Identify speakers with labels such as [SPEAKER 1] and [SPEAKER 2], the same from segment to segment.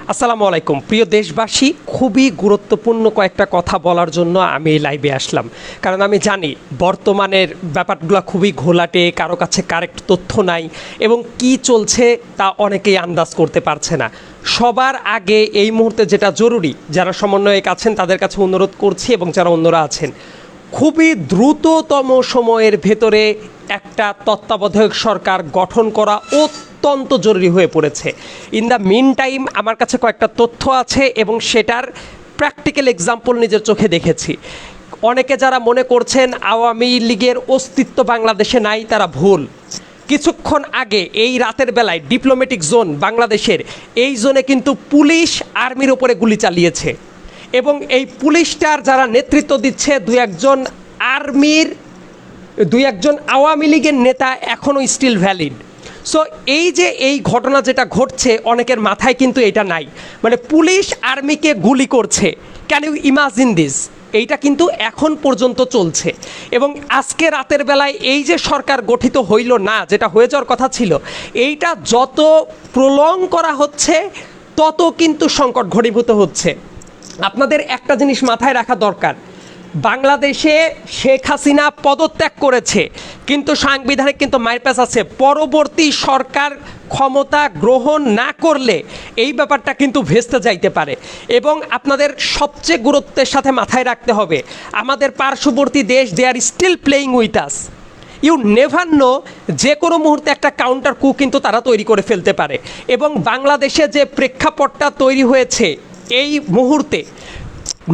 [SPEAKER 1] আসসালামু আলাইকুম প্রিয় দেশবাসী, খুবই গুরুত্বপূর্ণ কয়েকটা কথা বলার জন্য আমি এই লাইভে আসলাম। কারণ আমি জানি বর্তমানের ব্যাপারগুলো খুবই ঘোলাটে, কারো কাছে কারেক্ট তথ্য নাই এবং কি চলছে তা অনেকেই আন্দাজ করতে পারছে না। সবার আগে এই মুহূর্তে যেটা জরুরি, যারা সমন্বয়ক আছেন তাদের কাছে অনুরোধ করছি এবং যারা অন্যরা আছেন, খুবই দ্রুততম সময়ের ভেতরে একটা তত্ত্বাবধায়ক সরকার গঠন করা অত্যন্ত জরুরি হয়ে পড়েছে। ইন দ্য মিন টাইম আমার কাছে কয়েকটা তথ্য আছে এবং সেটার প্র্যাকটিক্যাল এক্সাম্পল নিজের চোখে দেখেছি। অনেকে যারা মনে করছেন আওয়ামী লীগের অস্তিত্ব বাংলাদেশে নাই, তারা ভুল। কিছুক্ষণ আগে এই রাতের বেলায় ডিপ্লোম্যাটিক জোন বাংলাদেশের, এই জোনে কিন্তু পুলিশ আর্মির ওপরে গুলি চালিয়েছে এবং এই পুলিশটার যারা নেতৃত্ব দিচ্ছে দুই একজন আওয়ামী লীগের নেতা এখনও স্টিল ভ্যালিড। সো এই যে এই ঘটনা যেটা ঘটছে, অনেকের মাথায় কিন্তু এটা নাই, মানে পুলিশ আর্মিকে গুলি করছে। Can you imagine this? এইটা কিন্তু এখন পর্যন্ত চলছে এবং আজকে রাতের বেলায় এই যে সরকার গঠিত হইল না, যেটা হয়ে যাওয়ার কথা ছিল, এইটা যত প্রলং করা হচ্ছে তত কিন্তু সংকট ঘনীভূত হচ্ছে। আপনাদের একটা জিনিস মাথায় রাখা দরকার, বাংলাদেশে শেখ হাসিনা পদত্যাগ করেছে কিন্তু সাংবিধানিক কিন্তু মাইরপ্যাচ আছে। পরবর্তী সরকার ক্ষমতা গ্রহণ না করলে এই ব্যাপারটা কিন্তু ভেস্তে যাইতে পারে এবং আপনাদের সবচেয়ে গুরুত্বের সাথে মাথায় রাখতে হবে, আমাদের পার্শ্ববর্তী দেশ, they are still playing with us. You never know, যে কোনো মুহূর্তে একটা কাউন্টার কু কিন্তু তারা তৈরি করে ফেলতে পারে এবং বাংলাদেশে যে প্রেক্ষাপটটা তৈরি হয়েছে এই মুহূর্তে,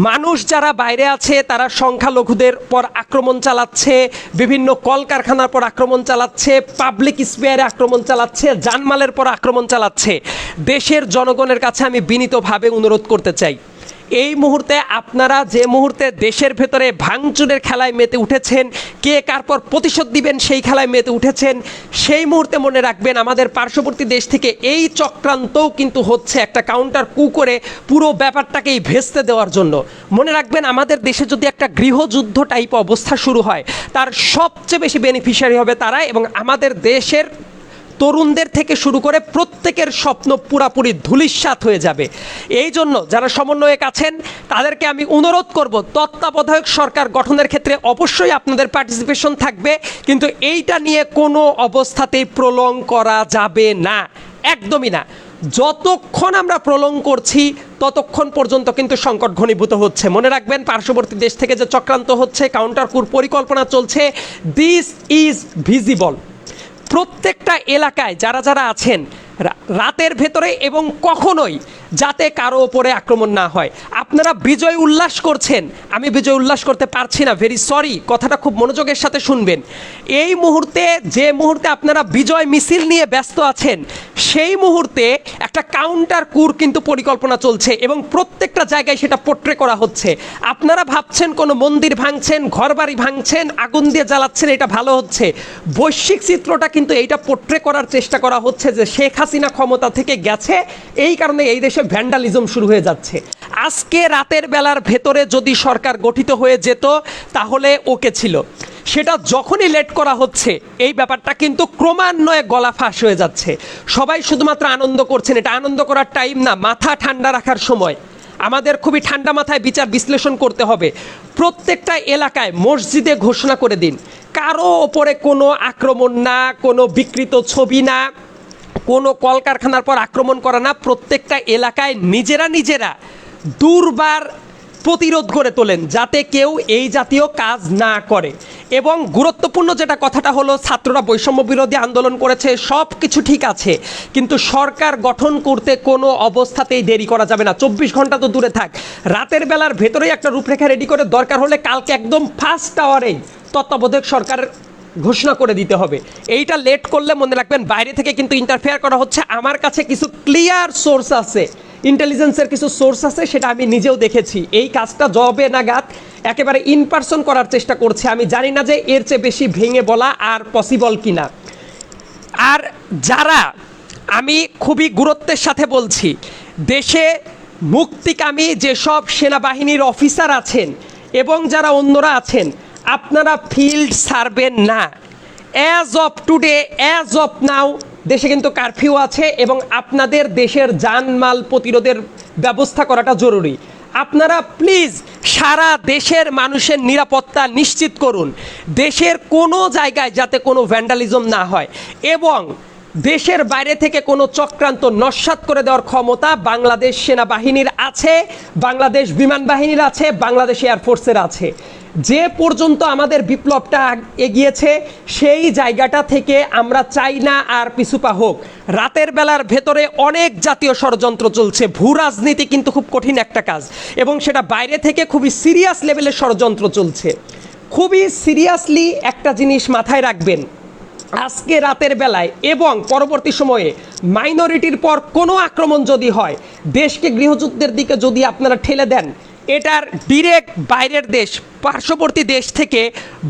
[SPEAKER 1] মানুষ যারা বাইরে আছে তারা সংখ্যালঘুদের পর আক্রমণ চালাচ্ছে, বিভিন্ন কলকারখানার পর আক্রমণ চালাচ্ছে, পাবলিক স্পেয়ারে আক্রমণ চালাচ্ছে, জানমালের পর আক্রমণ চালাচ্ছে। দেশের জনগণের কাছে আমি বিনীতভাবে অনুরোধ করতে চাই, এই মুহূর্তে আপনারা যে মুহূর্তে দেশের ভেতরে ভাঙচুরের খেলায় মেতে উঠেছেন, কে কার পর প্রতিশোধ দিবেন সেই খেলায় মেতে উঠেছেন, সেই মুহূর্তে মনে রাখবেন আমাদের পার্শ্ববর্তী দেশ থেকে এই চক্রান্তও কিন্তু হচ্ছে একটা কাউন্টার কু করে পুরো ব্যাপারটাকেই ভেস্তে দেওয়ার জন্য। মনে রাখবেন আমাদের দেশে যদি একটা গৃহযুদ্ধ টাইপ অবস্থা শুরু হয়, তার সবচেয়ে বেশি বেনিফিশিয়ারি হবে তারা এবং আমাদের দেশের তরুণদের থেকে শুরু করে প্রত্যেকের স্বপ্ন পুরাপুরি ধূলিসাৎ হয়ে যাবে। এই জন্য যারা সমন্বয়ক আছেন তাদেরকে আমি অনুরোধ করব, তত্ত্বাবধায়ক সরকার গঠনের ক্ষেত্রে অবশ্যই আপনাদের পার্টিসিপেশন থাকবে, কিন্তু এইটা নিয়ে কোনো অবস্থাতেই প্রলং করা যাবে না, একদমই না। যতক্ষণ আমরা প্রলং করছি ততক্ষণ পর্যন্ত কিন্তু সংকট ঘনীভূত হচ্ছে। মনে রাখবেন পার্শ্ববর্তী দেশ থেকে যে চক্রান্ত হচ্ছে, কাউন্টার কুর পরিকল্পনা চলছে, দিস ইজ ভিজিবল। প্রত্যেকটা এলাকায় যারা যারা আছেন রাতের ভেতরে এবং কখনোই যাতে কারো ওপরে আক্রমণ না হয়। আপনারা বিজয় উল্লাস করছেন, আমি বিজয় উল্লাস করতে পারছি না, ভেরি সরি, কথাটা খুব মনোযোগের সাথে শুনবেন। এই মুহূর্তে যে মুহূর্তে আপনারা বিজয় মিছিল নিয়ে ব্যস্ত আছেন, সেই মুহূর্তে একটা কাউন্টার কুর কিন্তু পরিকল্পনা চলছে এবং প্রত্যেকটা জায়গায় সেটা পোট্রে করা হচ্ছে। আপনারা ভাবছেন কোনো মন্দির ভাঙছেন, ঘরবাড়ি ভাঙছেন, আগুন দিয়ে জ্বালাচ্ছেন, এটা ভালো হচ্ছে। বৈশ্বিক চিত্রটা কিন্তু এইটা পোট্রে করার চেষ্টা করা হচ্ছে যে শেখ হাসিনা ক্ষমতা থেকে গেছে, এই কারণে এই দেশে ভ্যান্ডালিজম শুরু হয়ে যাচ্ছে। আজকে রাতের বেলার ভেতরে যদি সরকার গঠিত হয়ে যেত তাহলে ওকে ছিল, সেটা যখনই লেট করা হচ্ছে এই ব্যাপারটা কিন্তু ক্রমান্বয়ে গলা ফাঁস হয়ে যাচ্ছে। সবাই শুধুমাত্র আনন্দ করছেন, এটা আনন্দ করার টাইম না, মাথা ঠান্ডা রাখার সময়। আমাদের খুবই ঠান্ডা মাথায় বিচার বিশ্লেষণ করতে হবে। প্রত্যেকটা এলাকায় মসজিদে ঘোষণা করে দিন, কারো ওপরে কোনো আক্রমণ না, কোনো বিকৃত ছবি না, কোনো কলকারখানার পর আক্রমণ করা না। প্রত্যেকটা এলাকায় নিজেরা দুর্বার প্রতিরোধ করে তোলেন যাতে কেউ এই জাতীয় কাজ না করে। এবং গুরুত্বপূর্ণ যেটা কথাটা হলো, ছাত্ররা বৈষম্য বিরোধী আন্দোলন করেছে, সব কিছু ঠিক আছে, কিন্তু সরকার গঠন করতে কোনো অবস্থাতেই দেরি করা যাবে না। 24 ঘন্টা তো দূরে থাক, রাতের বেলার ভেতরেই একটা রূপরেখা রেডি করে দরকার হলে কালকে একদম ফার্স্ট আওয়ারেই তত্ত্বাবধায়ক সরকারের ঘোষণা করে দিতে হবে। এইটা লেট করলে মনে রাখবেন বাইরে থেকে কিন্তু ইন্টারফেয়ার করা হচ্ছে। আমার কাছে কিছু ক্লিয়ার সোর্স আছে, ইন্টেলিজেন্সের কিছু সোর্স আছে, সেটা আমি নিজেও দেখেছি। এই কাজটা জবে নাগাদ একেবারে ইন পারসন করার চেষ্টা করছে। আমি জানি না যে এর চেয়ে বেশি ভেঙে বলা আর পসিবল কিনা। আর যারা, আমি খুবই গুরুত্বের সাথে বলছি, দেশে মুক্তিকামী যেসব সেনাবাহিনীর অফিসার আছেন এবং যারা অন্যরা আছেন, আপনারা ফিল্ড ছাড়বেন না। As of today, as of now, দেশে কিন্তু কারফিউ আছে এবং আপনাদের দেশের জানমাল প্রতিরোধের ব্যবস্থা করাটা জরুরি। আপনারা প্লিজ সারা দেশের মানুষের নিরাপত্তা নিশ্চিত করুন, দেশের কোনো জায়গায় যাতে কোনো ভ্যান্ডালিজম না হয় এবং দেশের বাইরে থেকে কোনো চক্রান্ত নস্যাৎ করে দেওয়ার ক্ষমতা বাংলাদেশ সেনাবাহিনীর আছে, বাংলাদেশ বিমান বাহিনীর আছে, বাংলাদেশ এয়ারফোর্সের আছে। যে পর্যন্ত আমাদের বিপ্লবটা এগিয়েছে সেই জায়গাটা থেকে আমরা চাই না আর পিছুপা হোক। রাতের বেলার ভেতরে অনেক জাতীয় ষড়যন্ত্র চলছে, ভূ রাজনীতি কিন্তু খুব কঠিন একটা কাজ এবং সেটা বাইরে থেকে খুবই সিরিয়াস লেভেলের ষড়যন্ত্র চলছে। খুবই সিরিয়াসলি একটা জিনিস মাথায় রাখবেন, আজকে রাতের বেলায় এবং পরবর্তী সময়ে মাইনরিটির পর কোনো আক্রমণ যদি হয়, দেশকে গৃহযুদ্ধের দিকে যদি আপনারা ঠেলে দেন, এটার ডিরেক্ট বাইরের দেশ পার্শ্ববর্তী দেশ থেকে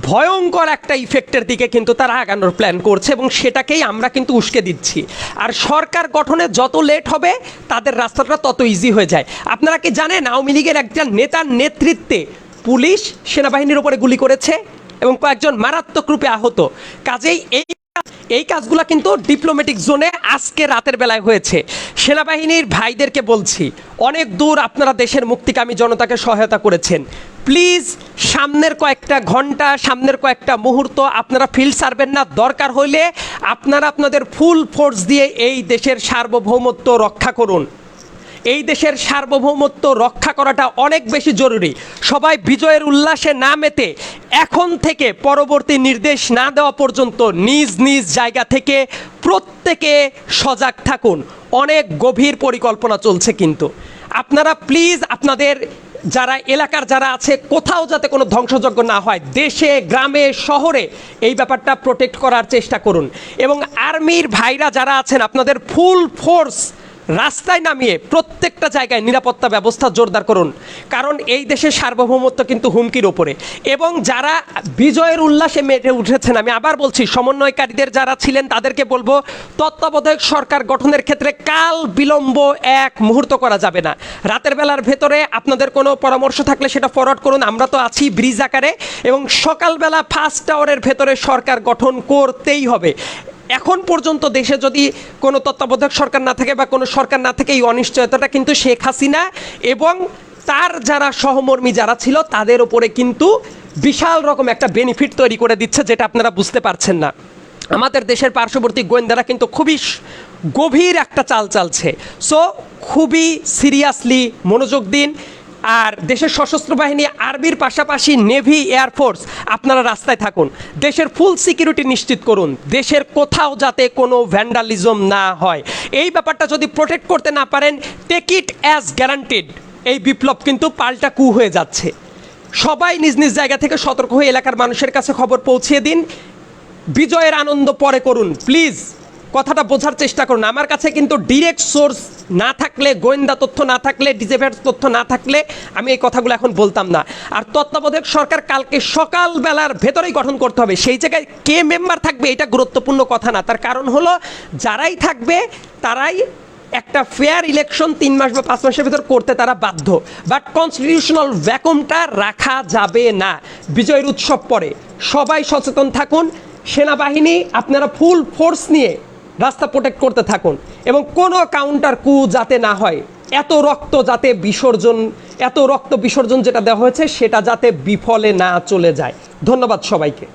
[SPEAKER 1] ভয়ঙ্কর একটা ইফেক্টের দিকে কিন্তু তারা আগানোর প্ল্যান করছে এবং সেটাকেই আমরা কিন্তু উস্কে দিচ্ছি। আর সরকার গঠনে যত লেট হবে তাদের রাস্তাটা তত ইজি হয়ে যায়। আপনারা কি জানেন আওয়ামী লীগের একজন নেতার নেতৃত্বে পুলিশ সেনাবাহিনীর উপরে গুলি করেছে এবং কয়েকজন মারাত্মক রূপে আহত? কাজেই এই কাজগুলো কিন্তু ডিপ্লোম্যাটিক জোনে আজকে রাতের বেলায় হয়েছে। সেনাবাহিনীর ভাইদেরকে বলছি, অনেক দূর আপনারা দেশের মুক্তিকামী জনতাকে সহায়তা করেছেন, প্লিজ সামনের কয়েকটা ঘন্টা, সামনের কয়েকটা মুহূর্ত আপনারা ফিল্ড সারবেন না। দরকার হইলে আপনারা আপনাদের ফুল ফোর্স দিয়ে এই দেশের সার্বভৌমত্ব রক্ষা করুন। এই দেশের সার্বভৌমত্ব রক্ষা করাটা অনেক বেশি জরুরি। সবাই বিজয়ের উল্লাসে না মেতে এখন থেকে পরবর্তী নির্দেশ না দেওয়া পর্যন্ত নিজ নিজ জায়গা থেকে প্রত্যেকে সজাগ থাকুন। অনেক গভীর পরিকল্পনা চলছে কিন্তু আপনারা প্লিজ আপনাদের যারা এলাকার যারা আছে কোথাও যাতে কোনো ধ্বংসযজ্ঞ না হয়, দেশে গ্রামে শহরে এই ব্যাপারটা প্রোটেক্ট করার চেষ্টা করুন এবং আর্মির ভাইরা যারা আছেন আপনাদের ফুল ফোর্স রাস্তায় নামিয়ে প্রত্যেকটা জায়গায় নিরাপত্তা ব্যবস্থা জোরদার করুন, কারণ এই দেশের সার্বভৌমত্ব কিন্তু হুমকির ওপরে। এবং যারা বিজয়ের উল্লাসে মেতে উঠেছেন, আমি আবার বলছি সমন্বয়কারীদের যারা ছিলেন তাদেরকে বলবো তত্ত্বাবধায়ক সরকার গঠনের ক্ষেত্রে কাল বিলম্ব এক মুহূর্ত করা যাবে না। রাতের বেলার ভেতরে আপনাদের কোনো পরামর্শ থাকলে সেটা ফরওয়ার্ড করুন, আমরা তো আছি ব্রিজ আকারে, এবং সকালবেলা ফার্স্ট আওয়ারের ভেতরে সরকার গঠন করতেই হবে। এখন পর্যন্ত দেশে যদি কোনো তত্ত্বাবধায়ক সরকার না থাকে বা কোনো সরকার না থাকে, এই অনিশ্চয়তাটা কিন্তু শেখ হাসিনা এবং তার যারা সহমর্মী যারা ছিল তাদের উপরে কিন্তু বিশাল রকম একটা বেনিফিট তৈরি করে দিচ্ছে, যেটা আপনারা বুঝতে পারছেন না। আমাদের দেশের পার্শ্ববর্তী গোয়েন্দারা কিন্তু খুবই গভীর একটা চাল চালছে। সো খুবই সিরিয়াসলি মনোযোগ দিন। আর দেশের সশস্ত্র বাহিনী আর্মির পাশাপাশি নেভি, এয়ারফোর্স আপনারা রাস্তায় থাকুন, দেশের ফুল সিকিউরিটি নিশ্চিত করুন, দেশের কোথাও যাতে কোনো ভ্যান্ডালিজম না হয়। এই ব্যাপারটা যদি প্রোটেক্ট করতে না পারেন, টেক ইট অ্যাজ গ্যারান্টেড এই বিপ্লব কিন্তু পাল্টা কু হয়ে যাচ্ছে। সবাই নিজ নিজ জায়গা থেকে সতর্ক হয়ে এলাকার মানুষের কাছে খবর পৌঁছিয়ে দিন। বিজয়ের আনন্দ পরে করুন, প্লিজ কথাটা বোঝার চেষ্টা করুন। আমার কাছে কিন্তু ডিরেক্ট সোর্স না থাকলে, গোয়েন্দা তথ্য না থাকলে, ডিজেভেট তথ্য না থাকলে আমি এই কথাগুলো এখন বলতাম না। আর তত্ত্বাবধায়ক সরকার কালকে সকালবেলার ভেতরেই গঠন করতে হবে। সেই জায়গায় কে মেম্বার থাকবে এটা গুরুত্বপূর্ণ কথা না, তার কারণ হলো যারাই থাকবে তারাই একটা ফেয়ার ইলেকশন 3 মাস বা 5 মাসের ভিতর করতে তারা বাধ্য। বাট কনস্টিটিউশনাল ভ্যাকুমটা রাখা যাবে না। বিজয়ের উৎসব পরে সবাই সচেতন থাকুন। সেনাবাহিনী আপনারা ফুল ফোর্স নিয়ে রাস্তা প্রোটেক্ট করতে থাকুন এবং কোনো কাউন্টার কু যাতে না হয়। এত রক্ত বিসর্জন যেটা দেওয়া হয়েছে সেটা যাতে বিফলে না চলে যায়। ধন্যবাদ সবাইকে।